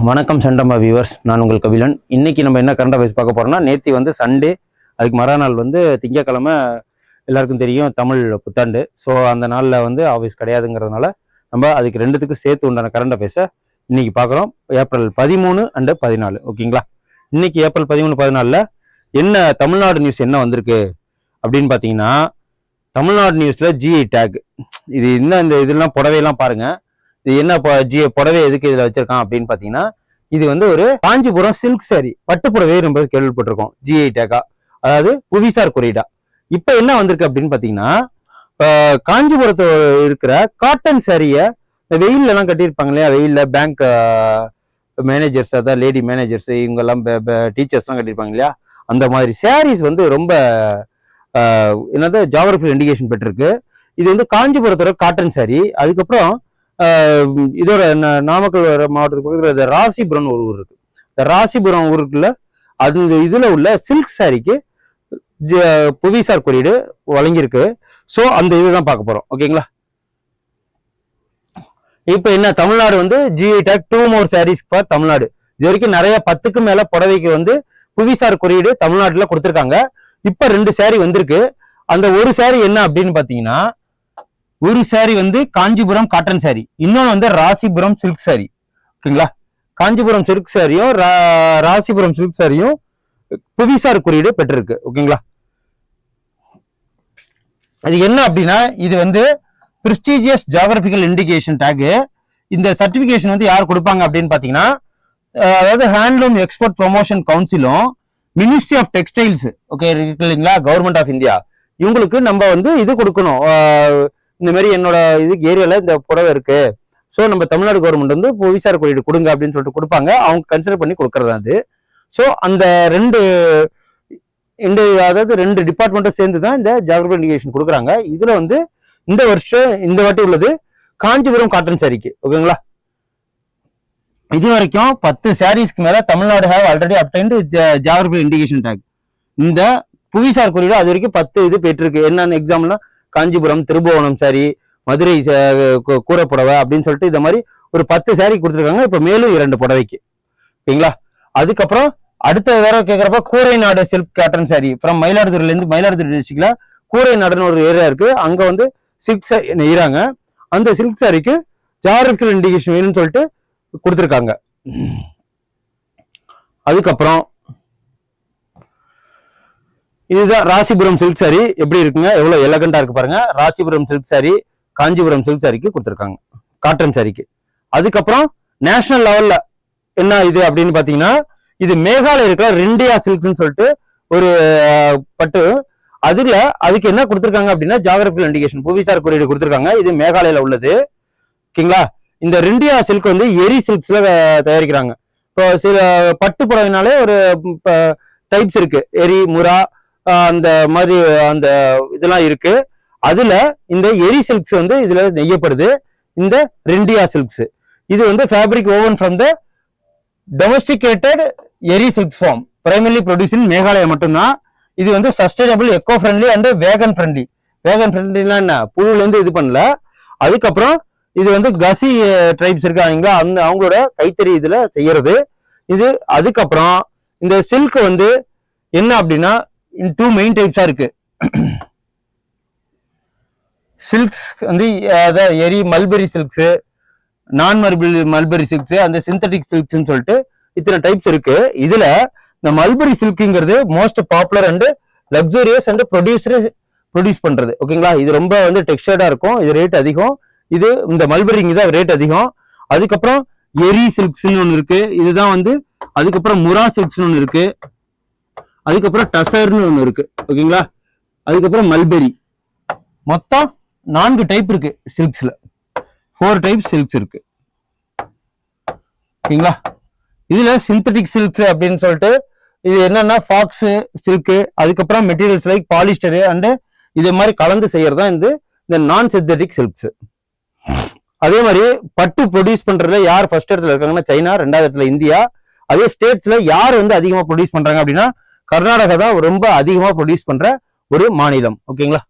வணக்கம் சண்டம்மா வியூவர்ஸ், நான் உங்கள் கபிலன். இன்னைக்கு நம்ம என்ன கரண்ட் அஃபேர்ஸ் பார்க்க போறோம்னா, நேற்று வந்து சண்டே, அதுக்கு மறுநாள் வந்து திங்கக்கிழமை. எல்லாருக்கும் தெரியும் தமிழ் புத்தாண்டு. ஸோ அந்த நாளில் வந்து ஆஃபீஸ் கிடையாதுங்கிறதுனால நம்ம அதுக்கு ரெண்டுத்துக்கும் சேர்த்து உண்டான கரண்ட் அஃபேர்ஸை இன்னைக்கு பார்க்குறோம். ஏப்ரல் 13 அண்டு 14, ஓகேங்களா? இன்னைக்கு ஏப்ரல் 13, 14 என்ன தமிழ்நாடு நியூஸ் என்ன வந்திருக்கு அப்படின்னு பார்த்தீங்கன்னா, தமிழ்நாடு நியூஸில் ஜிஐ டேக். இது இன்னும் இந்த இதெல்லாம் புடவையெல்லாம் பாருங்க. இது என்ன புடவை எதுக்கு இதுல வச்சிருக்கான் அப்படின்னு பாத்தீங்கன்னா, இது வந்து ஒரு காஞ்சிபுரம் சில்க் சாரி பட்டுப்புடவை ரொம்ப கேள்விப்பட்டிருக்கோம். ஜிஐ டேக்கா, அதாவது புவிசார் குறியீடா. இப்ப என்ன வந்திருக்கு அப்படின்னு பாத்தீங்கன்னா, காஞ்சிபுரத்துல இருக்கிற காட்டன் சாரிய வெயில்ல எல்லாம் கட்டியிருப்பாங்க இல்லையா, வெயில்ல பேங்க் மேனேஜர்ஸ், அதாவது லேடி மேனேஜர்ஸ், இவங்க எல்லாம் டீச்சர்ஸ் எல்லாம் கட்டியிருப்பாங்க இல்லையா, அந்த மாதிரி சாரீஸ் வந்து ரொம்ப என்னது ஜியோகிராபிக்கல் இண்டிகேஷன் பெற்றிருக்கு. இது வந்து காஞ்சிபுரத்தோட காட்டன் சாரி. அதுக்கப்புறம் இதோட நாமக்கல் மாவட்டத்துக்கு பக்கத்துல ராசிபுரம் ஒரு ஊர் இருக்கு. இந்த ராசிபுரம் ஊருக்குள்ள அது இதுல உள்ள சில்க் சாரிக்கு புவிசார் குறியீடு வழங்கியிருக்கு. ஸோ அந்த இதுதான் பார்க்க போறோம், ஓகேங்களா? இப்ப என்ன, தமிழ்நாடு வந்து GI take 2 more sarees for Tamil Nadu. இது வரைக்கும் நிறைய 10க்கு மேல புடவைக்கு வந்து புவிசார் குறியீடு தமிழ்நாட்டுல கொடுத்துருக்காங்க. இப்ப 2 சாரி வந்திருக்கு. அந்த ஒரு சாரி என்ன அப்படின்னு பாத்தீங்கன்னா, ஒரு சாரி வந்து காஞ்சிபுரம் காட்டன் சாரி, இன்னொன்று வந்து ராசிபுரம் சில்க் சாரி, ஓகேங்களா? காஞ்சிபுரம் சில்க் சாரியும் ராசிபுரம் சில்க் சாரியும் புவிசார் குறியீடு பெற்றிருக்கு, ஓகேங்களா? அது என்ன அப்படின்னா, இது வந்து பிரிஸ்டீஜியஸ் ஜியோகிராபிக்கல் இண்டிகேஷன் டேக். இந்த சர்டிபிகேஷன் வந்து யார் கொடுப்பாங்க அப்படின்னு பாத்தீங்கன்னா, அதாவது ஹேண்ட்லூம் எக்ஸ்போர்ட் ப்ரொமோஷன் கவுன்சிலும் மினிஸ்ட்ரி ஆஃப் டெக்ஸ்டைல்ஸ், ஓகே இருக்கு இல்லைங்களா, கவர்மெண்ட் ஆஃப் இந்தியா, இவங்களுக்கு நம்ம வந்து இது கொடுக்கணும். இந்த மாதிரி என்னோட இதுக்கு ஏரியால இந்த புடவை இருக்கு, ஸோ நம்ம தமிழ்நாடு கவர்மெண்ட் வந்து புவிசார் குறியீடு கொடுங்க அப்படின்னு சொல்லிட்டு கொடுப்பாங்க. அவங்க கன்சிடர் பண்ணி கொடுக்கறது அது. ஸோ அந்த அதாவது ரெண்டு டிபார்ட்மெண்ட்டும் சேர்ந்து தான் இந்த ஜியோகிராபிக்கல் இண்டிகேஷன் கொடுக்குறாங்க. இதுல வந்து இந்த வருஷம் இந்த வாட்டி உள்ளது காஞ்சிபுரம் காட்டன் சாரிக்கு, ஓகேங்களா? இது வரைக்கும் 10 சாரீஸ்க்கு மேல Tamil Nadu have already obtained geographical indication tag. இந்த புவிசார் குறியீடு அது வரைக்கும் 10 இது பெற்றிருக்கு. என்னென்ன எக்ஸாம்பிள்னா, காஞ்சிபுரம், திருபுவனம் சாரி, மதுரை கூரைப்புடவை அப்படின்னு சொல்லிட்டு இந்த மாதிரி ஒரு 10 சாரி கொடுத்துருக்காங்க. இப்ப மேலும் 2 புடவைக்கு, ஓகேங்களா? அதுக்கப்புறம் அடுத்த வேற கேட்கறப்ப கூரை நாடு சில்க் காட்டன் சாரி ஃப்ரம் மயிலாடுதுறையில இருந்து, மயிலாடுதுறை டிஸ்ட்ரிக்ட்ல கூரை நாடுன்னு ஒரு ஏரியா இருக்கு, அங்க வந்து சில்க் சாரி நெய்றாங்க. அந்த சில்க் சாரிக்கு ஜியோகிராபிக்கல் இண்டிகேஷன் வேணும்னு சொல்லிட்டு கொடுத்துருக்காங்க. அதுக்கப்புறம் இதுதான் ராசிபுரம் சில்க் சாரி. எப்படி இருக்குங்க, எவ்வளவு எலகண்டா இருக்கு பாருங்க. Rasipuram silk sorry Kanchipuram silk சாரிக்கு கொடுத்துருக்காங்க, காட்டன் சாரிக்கு. அதுக்கப்புறம் நேஷனல் லெவல்ல என்ன இது அப்படின்னு பாத்தீங்கன்னா, இது மேகாலயா இருக்கிற ரெண்டியா சில்க்ஸ்ன்னு சொல்லிட்டு ஒரு பட்டு. அதுக்கு என்ன கொடுத்துருக்காங்க அப்படின்னா, ஜியோகிராபிக்கல் இண்டிகேஷன் புவிசார் குறியீடு கொடுத்துருக்காங்க. இது மேகாலயில உள்ளது, ஓகேங்களா? இந்த ரெண்டியா சில்க் வந்து எரி சில்க்ஸ்ல தயாரிக்கிறாங்க. இப்போ சில பட்டு புடவைனாலே ஒரு டைப்ஸ் இருக்கு, எரி, முரா, அந்த மாதிரி அந்த இதெல்லாம் இருக்கு. அதுல இந்த எரி சில்க்ஸ் வந்து இதுல நெய்யப்படுது, இந்த ரெண்டியா சில்க்ஸ். இது வந்து fabric woven from the domesticated eri silk form, primarily produce in Meghalaya மட்டும்தான். இது வந்து sustainable, eco friendly and vegan friendly. Vegan ஃப்ரெண்ட்லினா என்ன, புழுல இருந்து இது பண்ணல. அதுக்கப்புறம் இது வந்து கசி ட்ரைப்ஸ் இருக்காங்களா, அவங்களோட கைத்தறி இதுல செய்யறது இது. அதுக்கப்புறம் இந்த சில்க் வந்து என்ன அப்படின்னா, 2 மெயின் டைப்ஸா இருக்கு. சில்க்ஸ் வந்து எரி மல்பெரி சில்க்ஸ், நான் மல்பெரி சில்க்ஸ், அந்த சிந்தட்டிக் சில்க்ஸ்ன்னு சொல்லிட்டு இத்தனை டைப்ஸ் இருக்கு. இதுல இந்த மல்பெரி சில்க்ங்கிறது most popular and luxurious and produce பண்றது, ஓகேங்களா? இது ரொம்ப வந்து டெக்ஸ்டர்டா இருக்கும், இது ரேட் அதிகம். இது இந்த மல்பெரிங்க தான் ரேட் அதிகம். அதுக்கப்புறம் எரி சில்க்ஸ்ன்னு ஒன்று இருக்கு, இதுதான் வந்து. அதுக்கப்புறம் முரா சில்க்ஸ்ன்னு ஒன்று இருக்கு. அதுக்கப்புறம் டசர்னு ஒன்று இருக்கு, ஓகேங்களா? அதுக்கப்புறம் மல்பெரி. மொத்தம் 4 டைப் இருக்கு சில்க்ஸ்ல, 4 டைப் சில்க்ஸ் இருக்கு, ஓகேங்களா? இதுல சிந்தட்டிக் சில்க்ஸ் அப்படின்னு சொல்லிட்டு இது என்னன்னா, ஃபாக்ஸ் சில்க், அதுக்கப்புறம் மெட்டீரியல்ஸ் லைக் பாலிஸ்டர் அண்ட் இது மாதிரி கலந்து செய்யறதா இந்த நான் சிந்தட்டிக் சில்க்ஸ். அதே மாதிரி பட்டு ப்ரொடியூஸ் பண்றதுல யார் ஃபர்ஸ்ட் இடத்துல இருக்காங்கன்னா சைனா, 2வது இடத்துல இந்தியா. அதே ஸ்டேட்ஸ்ல யார் வந்து அதிகமா ப்ரொடியூஸ் பண்றாங்க அப்படின்னா, கர்நாடகா தான் ரொம்ப அதிகமா ப்ரொடியூஸ் பண்ற ஒரு மாநிலம், ஓகேங்களா?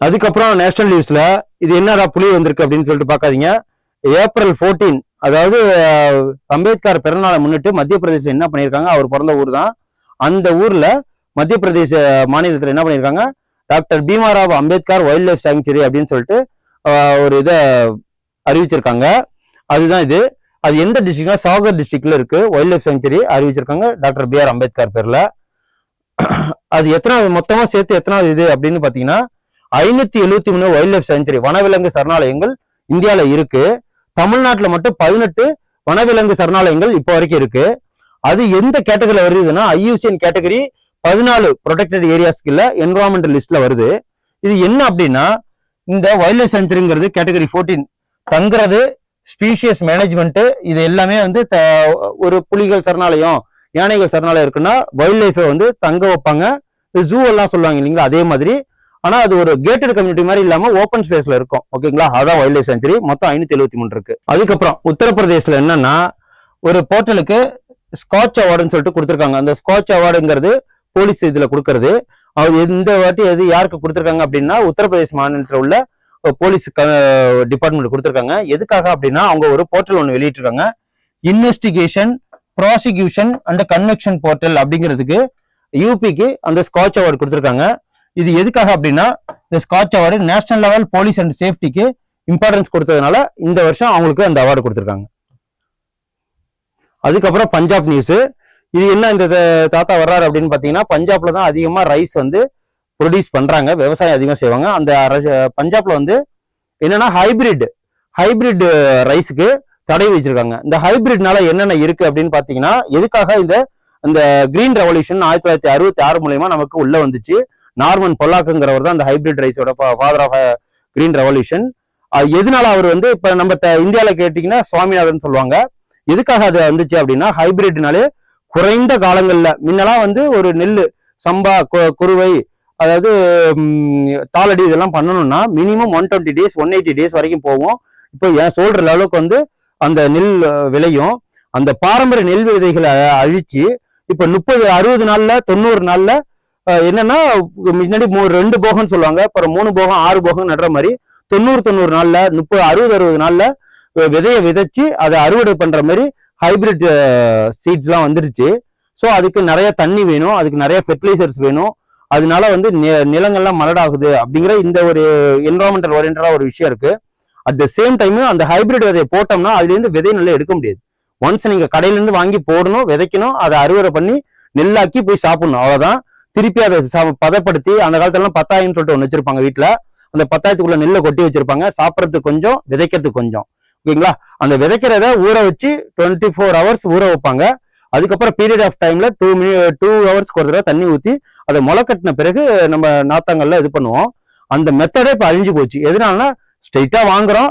அதுக்கப்புறம் நேஷனல் நியூஸ்ல இது என்னடா புலி வந்திருக்கு அப்படின்னு சொல்லிட்டு பாக்காதீங்க. ஏப்ரல் 14, அதாவது அம்பேத்கர் பிறந்தநாளை முன்னிட்டு மத்திய பிரதேசம் என்ன பண்ணியிருக்காங்க, அவர் பிறந்த ஊர் தான் அந்த ஊர்ல மத்திய பிரதேச மாநிலத்தில் என்ன பண்ணியிருக்காங்க, doctor Bhimrao Ambedkar wild life sanctuary அப்படின்னு சொல்லிட்டு ஒரு இதை அறிவிச்சிருக்காங்க. அதுதான் இது. அது எந்த டிஸ்ட்ரிக்ட்னா சாகர் டிஸ்ட்ரிக்ட்ல இருக்கு. வைல்ட் லைஃப் சாங்சுரி அறிவிச்சிருக்காங்க டாக்டர் B.R. அம்பேத்கர் பேர்ல. அது எத்தனாவது மொத்தமா சேர்த்து எத்தனாவது இது அப்படின்னு பாத்தீங்கன்னா 573 வைல்ட் லைஃப் சாங்சுரி வனவிலங்கு சரணாலயங்கள் இந்தியாவில இருக்கு. தமிழ்நாட்டில் மட்டும் 18 வனவிலங்கு சரணாலயங்கள் இப்போ வரைக்கும் இருக்கு. அது எந்த கேட்டகரியில வருதுன்னா IUCN கேட்டகரி 14 ப்ரொடெக்டட் ஏரியாஸ்க்கு இல்ல என்விரான்மெண்டல் லிஸ்ட்ல வருது. இது என்ன அப்படின்னா இந்த வைல்ட் லைஃப் சாங்சுரிங்கிறது கேட்டகரி 14 தங்குறது, ஸ்பீஷியஸ் மேனேஜ்மெண்ட், இது எல்லாமே வந்து ஒரு புலிகள் சரணாலயம், யானைகள் சரணாலயம் இருக்குன்னா வைல்ட் லைஃபை வந்து தங்க வைப்பாங்க. ஜூ எல்லாம் சொல்லுவாங்க இல்லைங்களா, அதே மாதிரி. ஆனா அது ஒரு கேட்டட் கம்யூனிட்டி மாதிரி இல்லாம ஓப்பன் ஸ்பேஸ்ல இருக்கும். ஓகேங்களா, அதான் வைல்ட் லைஃப் சாங்சுரி. மொத்தம் 573 இருக்கு. அதுக்கப்புறம் உத்தரப்பிரதேசல என்னன்னா ஒரு போர்ட்டலுக்கு ஸ்காட்ச் அவார்டுன்னு சொல்லிட்டு கொடுத்துருக்காங்க. அந்த ஸ்காட்ச் அவார்டுங்கிறது போலீஸ் இதுல கொடுக்கறது. அது இந்த வாட்டி எது யாருக்கு கொடுத்துருக்காங்க அப்படின்னா உத்தரப்பிரதேச மாநிலத்தில் உள்ள போலீஸ் டிபார்ட்மெண்ட் கொடுத்துருக்காங்க. எதுக்காக அப்படின்னா அவங்க ஒரு போர்ட்டல் ஒன்று வெளியிட்டிருக்காங்க, investigation prosecution and convection portal அப்படிங்கிறதுக்கு யூபிக்கு அந்த ஸ்காட்ச் அவார்டு கொடுத்துருக்காங்க. இது எதுக்காக அப்படின்னா இந்த scotch award national level police and சேஃப்டிக்கு இம்பார்ட்டன்ஸ் கொடுத்ததுனால இந்த வருஷம் அவங்களுக்கு அந்த அவார்டு கொடுத்துருக்காங்க. அதுக்கப்புறம் பஞ்சாப் நியூஸ். இது என்ன இந்த தாத்தா வர்றாரு அப்படின்னு பாத்தீங்கன்னா பஞ்சாப்ல தான் அதிகமா ரைஸ் வந்து ப்ரொடியூஸ் பண்றாங்க, விவசாயம் அதிகமா செய்வாங்க. அந்த பஞ்சாப்ல வந்து என்னன்னா ஹைபிரிட் ரைஸுக்கு தடை வச்சிருக்காங்க. இந்த ஹைபிரிட்னால என்னென்ன இருக்கு அப்படின்னு பாத்தீங்கன்னா எதுக்காக இந்த கிரீன் ரெவல்யூஷன் 1966 மூலயமா நமக்கு உள்ள வந்துச்சு. நார்மன் பொல்லாக்குங்கிறவர் தான் அந்த ஹைபிரிட் ரைஸோட ஃபாதர் ஆஃப் கிரீன் ரெவல்யூஷன். எதனால அவர் வந்து இப்ப நம்ம இந்தியாவில கேட்டீங்கன்னா சுவாமிநாதன் சொல்லுவாங்க. எதுக்காக அது வந்துச்சு அப்படின்னா ஹைபிரிட்னாலே குறைந்த காலங்கள்ல முன்னெல்லாம் வந்து ஒரு நெல் சம்பா குருவை அதாவது தாளடி இதெல்லாம் பண்ணணும்னா மினிமம் 120 days 180 days வரைக்கும் போகும். இப்போ ஏன் சொல்ற அளவுக்கு வந்து அந்த நெல் விளையும். அந்த பாரம்பரிய நெல் விதைகளை அழிச்சு இப்ப 30 60 நாள்ல 90 நாள்ல என்னன்னா முன்னாடி 2 போகம்னு சொல்லுவாங்க, அப்புறம் 3 போகம் 6 போகம் நடுற மாதிரி 90 நாள்ல 60 நாள்ல விதையை விதைச்சு அதை அறுவடை பண்ற மாதிரி ஹைபிரிட் சீட்ஸ் எல்லாம் வந்துருச்சு. ஸோ அதுக்கு நிறைய தண்ணி வேணும், அதுக்கு நிறைய ஃபெர்டிலைசர்ஸ் வேணும். அதனால வந்து நிலங்கள்லாம் மலடாகுது அப்படிங்கிற இந்த ஒரு என்விரான்மெண்டல் ஓரியன்டா ஒரு விஷயம் இருக்கு. அட் த சேம் டைம் அந்த ஹைபிரிட் விதையை போட்டோம்னா அதுல இருந்து விதை நல்லா எடுக்க முடியாது. ஒன்ஸ் நீங்க கடையில இருந்து வாங்கி போடணும், விதைக்கணும், அதை அறுவடை பண்ணி நெல்லாக்கி போய் சாப்பிடணும், அவ்வளவுதான். திருப்பி அதை பதப்படுத்தி அந்த காலத்துல 10,000 சொல்லிட்டு ஒன்று வச்சிருப்பாங்க வீட்டுல. அந்த 10,000க்குள்ள நெல்லை கொட்டி வச்சிருப்பாங்க, சாப்பிட்றதுக்கு கொஞ்சம் விதைக்கிறதுக்கு கொஞ்சம். ஓகேங்களா, அந்த விதைக்கிறத ஊற வச்சு 24 hours ஊற வைப்பாங்க. அதுக்கப்புறம் பீரியட் ஆஃப் டைம்ல 2 hours ஒரு தடவை தண்ணி ஊற்றி அதை முளை கட்டின பிறகு நம்ம நாத்தாங்கல்ல இது பண்ணுவோம். அந்த மெத்தடே இப்போ அழிஞ்சு போச்சு. எதனாலனா ஸ்ட்ரைட்டா வாங்குறோம்,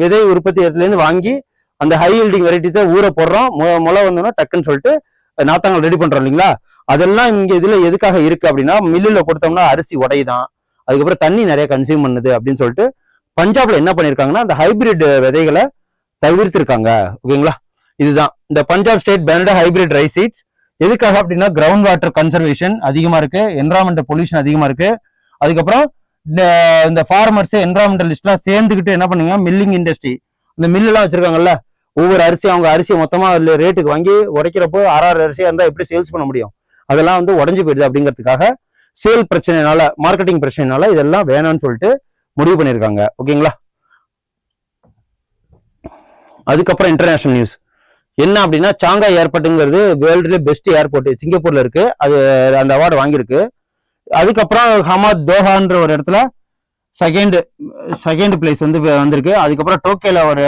விதை உற்பத்தி இடத்துலேருந்து வாங்கி அந்த ஹை ஹீல்டிங் வெரைட்டிஸை ஊற போடுறோம், முளை வந்தோம்னா டக்குன்னு சொல்லிட்டு நாத்தாங்கல் ரெடி பண்றோம் இல்லைங்களா. அதெல்லாம் இங்க இதுல எதுக்காக இருக்கு அப்படின்னா மில்லுல கொடுத்தோம்னா அரிசி உடையுதான், அதுக்கப்புறம் தண்ணி நிறைய கன்சியூம் பண்ணுது அப்படின்னு சொல்லிட்டு பஞ்சாப்ல என்ன பண்ணிருக்காங்கன்னா அந்த ஹைபிரிட் விதைகளை தவிர்த்திருக்காங்க. ஓகேங்களா, இதுதான் இந்த Punjab state band hybrid rice seeds. எதுக்காக அப்படின்னா கிரவுண்ட் வாட்டர் கன்சர்வேஷன் அதிகமா இருக்கு, என்விரான்மெண்டல் பொல்யூஷன் அதிகமா இருக்கு. அதுக்கப்புறம் இந்த ஃபார்மர்ஸ் என்விரான்மெண்டலிஸ்ட்லாம் சேர்ந்துக்கிட்டு என்ன பண்ணுங்க, மில்லிங் இண்டஸ்ட்ரி இந்த மில்லுலாம் வச்சிருக்காங்கல்ல, ஒவ்வொரு அரிசியும் அவங்க அரிசியை மொத்தமா ரேட்டுக்கு வாங்கி உடைக்கிறப்போ 6 அரிசியா இருந்தா எப்படி சேல்ஸ் பண்ண முடியும், அதெல்லாம் வந்து உடஞ்சு போயிடுது. அப்படிங்கிறதுக்காக சேல் பிரச்சனைனால மார்க்கெட்டிங் பிரச்சனைனால இதெல்லாம் வேணாம்னு சொல்லிட்டு முடிவு பண்ணியிருக்காங்க. ஓகேங்களா, அதுக்கப்புறம் இன்டர்நேஷனல் நியூஸ் என்ன அப்படின்னா சாங்காய் ஏர்போர்ட்டுங்கிறது வேர்ல்டுல பெஸ்ட் ஏர்போர்ட் சிங்கப்பூர்ல இருக்கு, அது அந்த அவார்டு வாங்கியிருக்கு. அதுக்கப்புறம் ஹமாத் தோஹான்ற ஒரு இடத்துல செகண்ட் பிளேஸ் வந்து வந்திருக்கு. அதுக்கப்புறம் டோக்கியோல ஒரு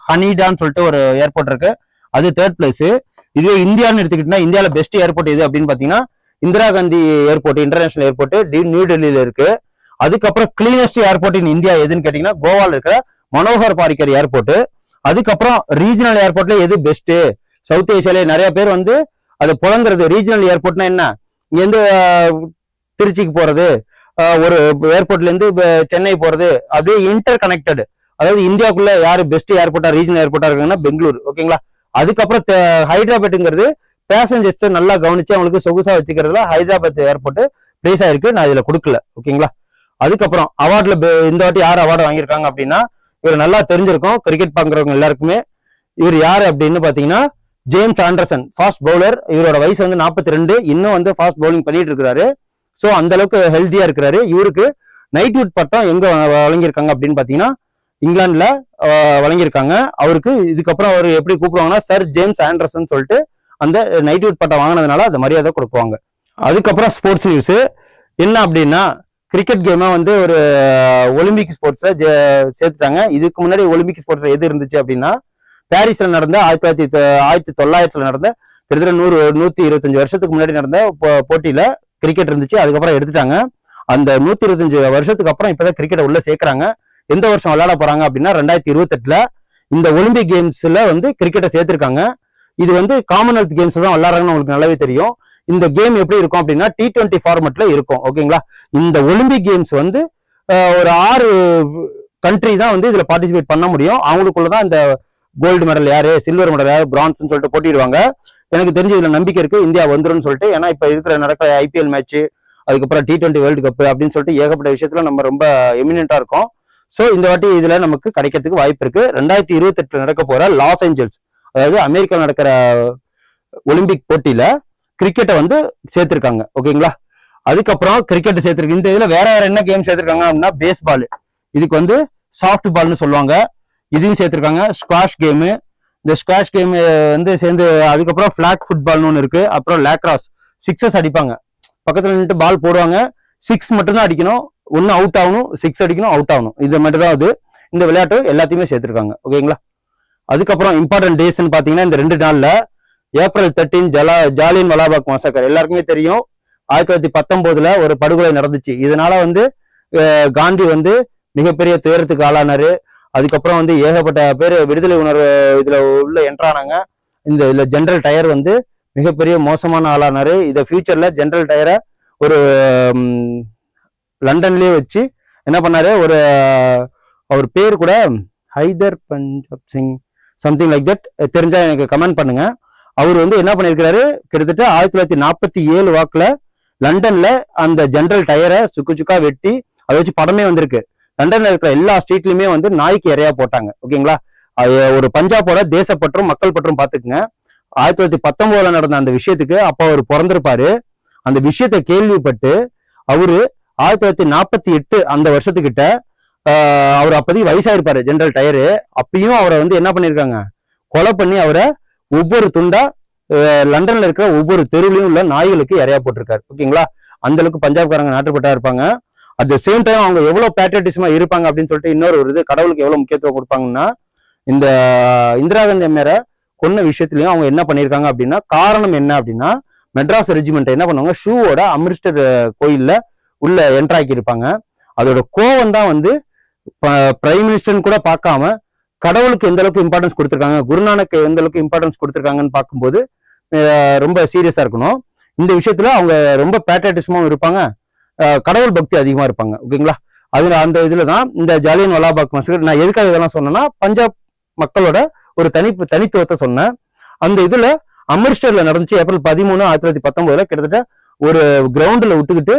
ஹனிடான்னு சொல்லிட்டு ஒரு ஏர்போர்ட் இருக்கு, அது 3rd பிளேஸ். இதுவே இந்தியான்னு எடுத்துக்கிட்டீங்கன்னா இந்தியாவில பெஸ்ட் ஏர்போர்ட் எது அப்படின்னு பாத்தீங்கன்னா Indira Gandhi airport international airport new டெல்லியில இருக்கு. அதுக்கப்புறம் கிளீனஸ்ட் ஏர்போர்ட் இன் இந்தியா எதுன்னு கேட்டீங்கன்னா கோவால இருக்கிற மனோகர் பாரிக்கர் ஏர்போர்ட். அதுக்கப்புறம் ரீஜனல் ஏர்போர்ட்ல எது பெஸ்ட், சவுத் ஏசியால நிறைய பேர் வந்து அதை புலங்குறது. ரீஜனல் ஏர்போர்ட்னா என்ன, இங்க இருந்து திருச்சிக்கு போறது, ஒரு ஏர்போர்ட்ல இருந்து சென்னை போறது, அப்படியே இன்டர் கனெக்டட். அதாவது இந்தியாவுக்குள்ள யாரு பெஸ்ட் ஏர்போர்ட்டா ரீஜனல் ஏர்போர்ட்டா இருக்காங்கன்னா பெங்களூர். ஓகேங்களா, அதுக்கப்புறம் ஹைதராபாத்ங்கிறது பேசஞ்சர்ஸ் நல்லா கவனிச்சு அவங்களுக்கு சொகுசா வச்சுக்கிறதுல ஹைதராபாத் ஏர்போர்ட் பிளேஸ் ஆயிருக்கு, நான் இதுல கொடுக்கல. ஓகேங்களா, அதுக்கப்புறம் அவார்ட்ல இந்த வாட்டி யார் அவார்டு வாங்கியிருக்காங்க அப்படின்னா இவர் நல்லா தெரிஞ்சிருக்கும் கிரிக்கெட் பார்க்குறவங்க எல்லாருக்குமே. இவர் யாரு அப்படின்னு பாத்தீங்கன்னா ஜேம்ஸ் ஆண்டர்சன், ஃபாஸ்ட் பவுலர். இவரோட வயசு வந்து 42, இன்னும் வந்து ஃபாஸ்ட் பவுலிங் பண்ணிட்டு இருக்கிறாரு. ஸோ அந்த அளவுக்கு ஹெல்த்தியா இருக்கிறாரு. இவருக்கு நைட்வுட் பட்டம் எங்க வழங்கியிருக்காங்க அப்படின்னு பாத்தீங்கன்னா இங்கிலாந்துல வழங்கியிருக்காங்க. அவருக்கு இதுக்கப்புறம் அவர் எப்படி கூப்பிடுவாங்கன்னா சர் ஜேம்ஸ் ஆண்டர்சன் சொல்லிட்டு அந்த நைட்வுட் பட்டம் வாங்கினதுனால அந்த மரியாதை கொடுக்குவாங்க. அதுக்கப்புறம் ஸ்போர்ட்ஸ் நியூஸ் என்ன அப்படின்னா கிரிக்கெட் கேமை வந்து ஒரு ஒலிம்பிக் ஸ்போர்ட்ஸ்ல சேர்த்துட்டாங்க. இதுக்கு முன்னாடி ஒலிம்பிக் ஸ்போர்ட்ஸ்ல எது இருந்துச்சு அப்படின்னா பாரிஸ்ல நடந்த 1900 நடந்த கிட்டத்தட்ட 125 வருஷத்துக்கு முன்னாடி நடந்த போட்டியில கிரிக்கெட் இருந்துச்சு. அதுக்கப்புறம் எடுத்துட்டாங்க. அந்த 125 வருஷத்துக்கு அப்புறம் இப்பதான் கிரிக்கெட்டை உள்ள சேர்க்கிறாங்க. எந்த வருஷம் விளையாட போறாங்க அப்படின்னா 2028 இந்த ஒலிம்பிக் கேம்ஸ்ல வந்து கிரிக்கெட்டை சேர்த்திருக்காங்க. இது வந்து காமன்வெல்த் கேம்ஸ் தான் விளையாடுறாங்கன்னு உங்களுக்கு நல்லாவே தெரியும். இந்த கேம் எப்படி இருக்கும் அப்படின்னா T20 ஃபார்மெட்ல இருக்கும். ஓகேங்களா. இந்த ஒலிம்பிக் கேம்ஸ் வந்து ஒரு 6 கண்ட்ரி தான் வந்து இதுல பார்ட்டிசிபேட் பண்ண முடியும். அவங்களுக்குள்ளதான் இந்த கோல்டு மெடல் யாரு, சில்வர் மெடல் யாரு, பிரான்ஸ்ன்னு சொல்லிட்டு போட்டிடுவாங்க. எனக்கு தெரிஞ்சு இதுல நம்பிக்கை இருக்கு இந்தியா வந்துரும்னு சொல்லிட்டு. ஏன்னா இப்ப நடக்கிற IPL மேட்ச், அதுக்கப்புறம் T20 வேர்ல்டு கப் அப்படின்னு சொல்லிட்டு ஏகப்பட்ட விஷயத்துல நம்ம ரொம்ப எமினென்ட்டா இருக்கோம். ஸோ இந்த வாட்டி இதுல நமக்கு கிடைக்கிறதுக்கு வாய்ப்பு இருக்கு. 2028 நடக்க போற லாஸ் ஏஞ்சல்ஸ், அதாவது அமெரிக்காவில் நடக்கிற ஒலிம்பிக் போட்டியில கிரிக்கெட்டை வந்து சேர்த்திருக்காங்க. ஓகேங்களா. அதுக்கப்புறம் கிரிக்கெட் சேர்த்திருக்கு. இந்த இதுல வேற என்ன கேம் சேர்த்திருக்காங்க அப்படின்னா பேஸ்பால், இதுக்கு வந்து சாஃப்ட் பால்னு சொல்லுவாங்க, இதையும் சேர்த்திருக்காங்க. ஸ்குவாஷ் கேமு, இந்த ஸ்குவாஷ் கேம் வந்து சேர்ந்து அதுக்கப்புறம் பிளாக் ஃபுட்பால்னு ஒன்று இருக்கு. அப்புறம் லேக்ராஸ், சிக்ஸஸ் அடிப்பாங்க, பக்கத்துல நின்று பால் போடுவாங்க, 6 மட்டும்தான் அடிக்கணும், ஒன்னு அவுட் ஆகணும், 6 அடிக்கணும், அவுட் ஆகணும், இது மட்டும் தான் அது. இந்த விளையாட்டு எல்லாத்தையுமே சேர்த்திருக்காங்க. ஓகேங்களா. அதுக்கப்புறம் இம்பார்ட்டன்ட் டேஸ்ன்னு பாத்தீங்கன்னா இந்த 2 நாள்ல ஏப்ரல் 13 ஜாலியன் வாலாபாக் மசாக்கர் எல்லாருக்குமே தெரியும். 1919 ஒரு படுகொலை நடந்துச்சு. இதனால வந்து காந்தி வந்து மிகப்பெரிய துயரத்துக்கு ஆளானாரு. அதுக்கப்புறம் வந்து ஏகப்பட்ட பேர் விடுதலை உணர்வு இதுல உள்ள என்ட்ரானாங்க. இதுல ஜெனரல் டயர் வந்து மிகப்பெரிய மோசமான ஆளானாரு. இதை ஃபியூச்சர்ல ஜெனரல் டயரை ஒரு லண்டன்லயே வச்சு என்ன பண்ணாரு, அவர் பேர் கூட Haider Punjab Singh something like that, தெரிஞ்சா எனக்கு கமெண்ட் பண்ணுங்க. அவர் வந்து என்ன பண்ணிருக்கிறாரு, கிட்டத்தட்ட 1947 வாக்குல லண்டன்ல அந்த ஜெனரல் டயரை சுக்கு சுக்கா வெட்டி அதை வச்சு படமே வந்திருக்கு. லண்டன்ல இருக்கிற எல்லா ஸ்ட்ரீட்லயுமே வந்து நாய்க்கு இறையா போட்டாங்க. ஓகேங்களா. ஒரு பஞ்சாபோட தேசப்பற்றும் மக்கள் பற்றும் பாத்துக்குங்க. 1919 நடந்த அந்த விஷயத்துக்கு அப்ப அவர் பிறந்திருப்பாரு. அந்த விஷயத்தை கேள்விப்பட்டு அவரு 1948 அந்த வருஷத்துக்கிட்ட அவர் அப்போதைக்கு வயசாயிருப்பாரு ஜெனரல் டயரு. அப்பயும் அவரை வந்து என்ன பண்ணிருக்காங்க, கொலை பண்ணி அவரை ஒவ்வொரு துண்டா லண்டன்ல இருக்கிற ஒவ்வொரு தெருவிலையும் உள்ள நாய்களுக்கு இறையா போட்டிருக்காரு. ஓகேங்களா. அந்த அளவுக்கு பஞ்சாப்காரங்க நாட்டுப்பட்டா இருப்பாங்க. அட் த சேம் டைம் அவங்க எவ்வளவு பேட்ரியட்டிசமா இருப்பாங்க அப்படின்னு சொல்லிட்டு இன்னொரு இது, கடவுளுக்கு எவ்வளவு முக்கியத்துவம் கொடுப்பாங்கன்னா இந்த இந்திரா காந்தி அம்மையாரை கொன்ன விஷயத்துலயும் அவங்க என்ன பண்ணிருக்காங்க அப்படின்னா, காரணம் என்ன அப்படின்னா மெட்ராஸ் ரெஜிமெண்ட் என்ன பண்ணுவாங்க, ஷூவோட அமிர்ஸ்டர் கோயில்ல உள்ள என்ட்ராக்கி இருப்பாங்க. அதோட கோவம் தான் வந்து பிரைம் மினிஸ்டர்னு கூட பார்க்காம கடவுளுக்கு எந்த அளவுக்கு இம்பார்ட்டன்ஸ் கொடுத்துருக்காங்க, குருநானக்கு எந்த அளவுக்கு இம்பார்ட்டன்ஸ் கொடுத்துருக்காங்கன்னு பார்க்கும்போது ரொம்ப சீரியஸா இருக்கணும். இந்த விஷயத்துல அவங்க ரொம்ப பேட்ரியட்டிசமாவும் இருப்பாங்க, கடவுள் பக்தி அதிகமா இருப்பாங்க. ஓகேங்களா. அதுல அந்த இதுலதான் இந்த ஜாலியன் வாலாபாக் மசகர். நான் எதுக்காக இதெல்லாம் சொன்னேன்னா பஞ்சாப் மக்களோட ஒரு தனித்துவத்தை சொன்னேன். அந்த இதுல அமிர்ஸ்டர்ல நடந்துச்சு ஏப்ரல் 13, 1919 கிட்டத்தட்ட ஒரு கிரவுண்ட்ல விட்டுக்கிட்டு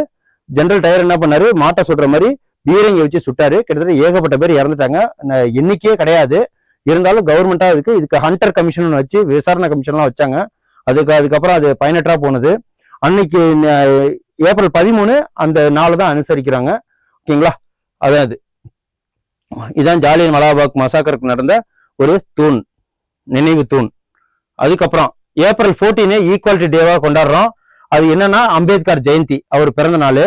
ஜெனரல் டயர் என்ன பண்ணாரு, மாட்டை சுடுற மாதிரி பீரங்கி வச்சு சுட்டாரு. கிட்டத்தட்ட ஏகப்பட்ட பேர் இறந்துட்டாங்க, எண்ணிக்கையே கிடையாது. இருந்தாலும் கவர்மெண்டா இதுக்கு ஹண்டர் கமிஷன் வச்சு விசாரணை கமிஷன்லாம் வச்சாங்க. அதுக்கப்புறம் அது பயனற்றா போனது. அன்னைக்கு ஏப்ரல் 13 அந்த நாள் தான் அனுசரிக்கிறாங்க. ஓகேங்களா. அதாவது இதான் ஜாலியன் வாலாபாக் மசாக்கருக்கு நடந்த ஒரு தூண், நினைவு தூண். அதுக்கப்புறம் ஏப்ரல் 14 ஈக்குவாலிட்டி டேவா கொண்டாடுறோம். அது என்னன்னா அம்பேத்கர் ஜெயந்தி, அவர் பிறந்த நாள்.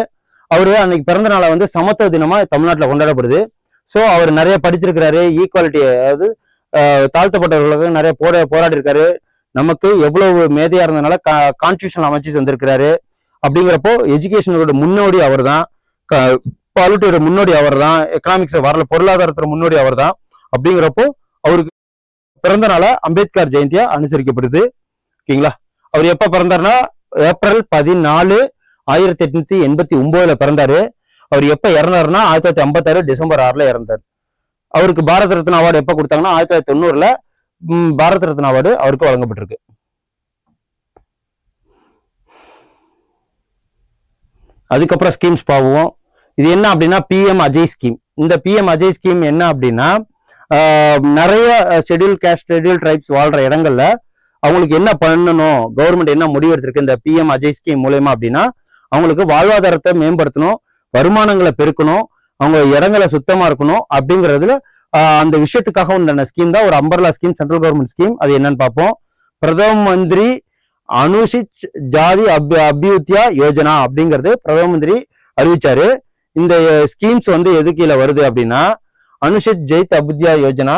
அவரு அன்னைக்கு பிறந்த நாளை வந்து சமத்துவ தினமா தமிழ்நாட்டில் கொண்டாடப்படுது. ஸோ அவர் நிறைய படிச்சிருக்கிறாரு, ஈக்குவாலிட்டி அதாவது தாழ்த்தப்பட்டவர்களுக்கு நிறைய போராடி இருக்காரு. நமக்கு எவ்வளவு மேதையா இருந்ததுனால கான்ஸ்டியூஷன் அமைச்சு தந்திருக்கிறாரு. அப்படிங்கிறப்போ எஜுகேஷனோட முன்னோடி அவர் தான், பாலிட்டியோட முன்னோடி அவர் தான், எக்கனாமிக்ஸ் வரல பொருளாதாரத்தோட முன்னோடி அவர் தான். அப்படிங்கிறப்போ அவருக்கு பிறந்த நாள அம்பேத்கர் ஜெயந்தியா அனுசரிக்கப்படுது. ஓகேங்களா. அவர் எப்ப பிறந்தாருன்னா ஏப்ரல் 14, 1889 பிறந்தாரு. அவர் எப்ப இறந்தாருன்னா 1956 டிசம்பர் 6 இறந்தார். அவருக்கு பாரத ரத்னா அவார்டு எப்ப கொடுத்தாங்கன்னா 1990 பாரத ரத்னா அவார்டு அவருக்கு வழங்கப்பட்டிருக்கு. அதுக்கப்புறம் ஸ்கீம்ஸ் பாவோம். இது என்ன அப்படின்னா PM அஜய் ஸ்கீம். இந்த PM அஜய் ஸ்கீம் என்ன அப்படின்னா நிறைய ஷெட்யூல் கேஸ்ட் ஷெட்யூல் ட்ரைப்ஸ் வாழ்ற இடங்கள்ல அவங்களுக்கு என்ன பண்ணணும், கவர்மெண்ட் என்ன முடிவு எடுத்திருக்கு இந்த பிஎம் அஜய் ஸ்கீம் மூலயமா அப்படின்னா, அவங்களுக்கு வாழ்வாதாரத்தை மேம்படுத்தணும், வருமானங்களை பெருக்கணும், அவங்க இடங்களை சுத்தமா இருக்கணும் அப்படிங்கிறதுல அந்த விஷயத்துக்காக உண்டான ஸ்கீம் தான் ஒரு umbrella scheme, central government scheme. அது என்னன்னு பார்ப்போம். பிரதம மந்திரி அனுசித் ஜாதி அபியுத்தியா யோஜனா அப்படிங்கிறது பிரதம மந்திரி அறிவிச்சாரு. இந்த ஸ்கீம்ஸ் வந்து எது கீழே வருது அப்படின்னா, அனுசித் ஜெயித் அபியுத்தியா யோஜனா.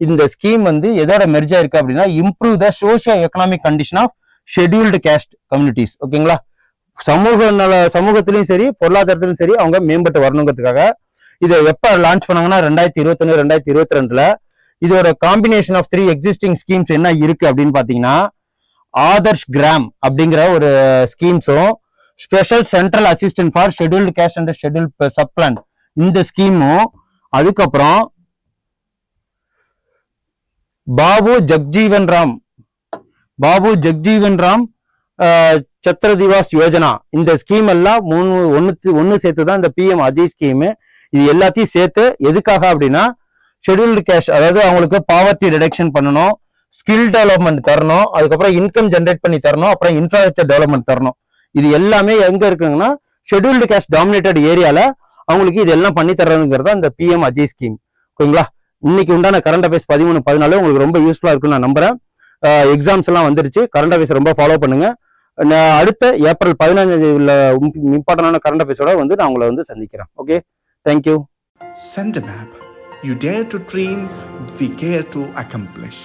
இந்த ஸ்கீம் வந்து எதோட மெர்ஜா இருக்கு அப்படின்னா, improve the socio economic condition of scheduled caste communities. ஓகேங்களா, சமூகத்திலையும் சரி பொருளாதாரத்திலும் சரி அவங்க மேம்பட்டு வரணுங்கிறதுக்காக இதை எப்ப லான்ச் பண்ணாங்கன்னா 2021 2022. இதோட காம்பினேஷன் ஆஃப் 3 எக்ஸிஸ்டிங் ஸ்கீம்ஸ் என்ன இருக்கு அப்படின்னு பாத்தீங்கன்னா, ஆதர்ஷ் கிராம் அப்படிங்கிற ஒரு ஸ்கீம்ஸும், special central assistant for scheduled caste and schedule sub plan இந்த ஸ்கீமும், அதுக்கப்புறம் பாபு ஜக்ஜீவன் ராம் சத்ரதிவாஸ் யோஜனா. இந்த ஸ்கீம் எல்லாம் ஒன்னு சேர்த்துதான் இந்த பிஎம் அஜய் ஸ்கீம். இது எல்லாத்தையும் சேர்த்து எதுக்காக அப்படின்னா, ஷெட்யூல்டு கேஸ்ட், அதாவது அவங்களுக்கு பாவர்ட்டி ரிடக்ஷன் பண்ணணும், ஸ்கில் டெவலப்மெண்ட் தரணும், அதுக்கப்புறம் இன்கம் ஜென்ரேட் பண்ணி தரணும், அப்புறம் இன்ஃப்ராஸ்ட்ரக்சர் டெவலப்மெண்ட் தரணும். இது எல்லாமே எங்க இருக்குங்கன்னா, ஷெட்யூல்டு கேஸ்ட் டாமினேட்டட் ஏரியால அவங்களுக்கு இதெல்லாம் பண்ணி தர்றதுங்கிறது இந்த பிஎம் அஜய் ஸ்கீம். ஓகேங்களா, இன்னைக்கு உண்டான கரண்ட் அஃபேர்ஸ் 13, 14 உங்களுக்கு ரொம்ப யூஸ்ஃபுல்லா இருக்குன்னு நான் நம்புறேன். எக்ஸாம்ஸ் எல்லாம் வந்துருச்சு, கரண்ட் அஃபேர்ஸ் ரொம்ப ஃபாலோ பண்ணுங்க. அடுத்த ஏப்ரல் 15 உள்ள இம்பார்ட்டன்டான கரண்ட் அஃபேர்ஸோட வந்து நான் உங்களை வந்து சந்திக்கிறேன். Okay, thank you. Send a map. You dare to dream, we care to accomplish.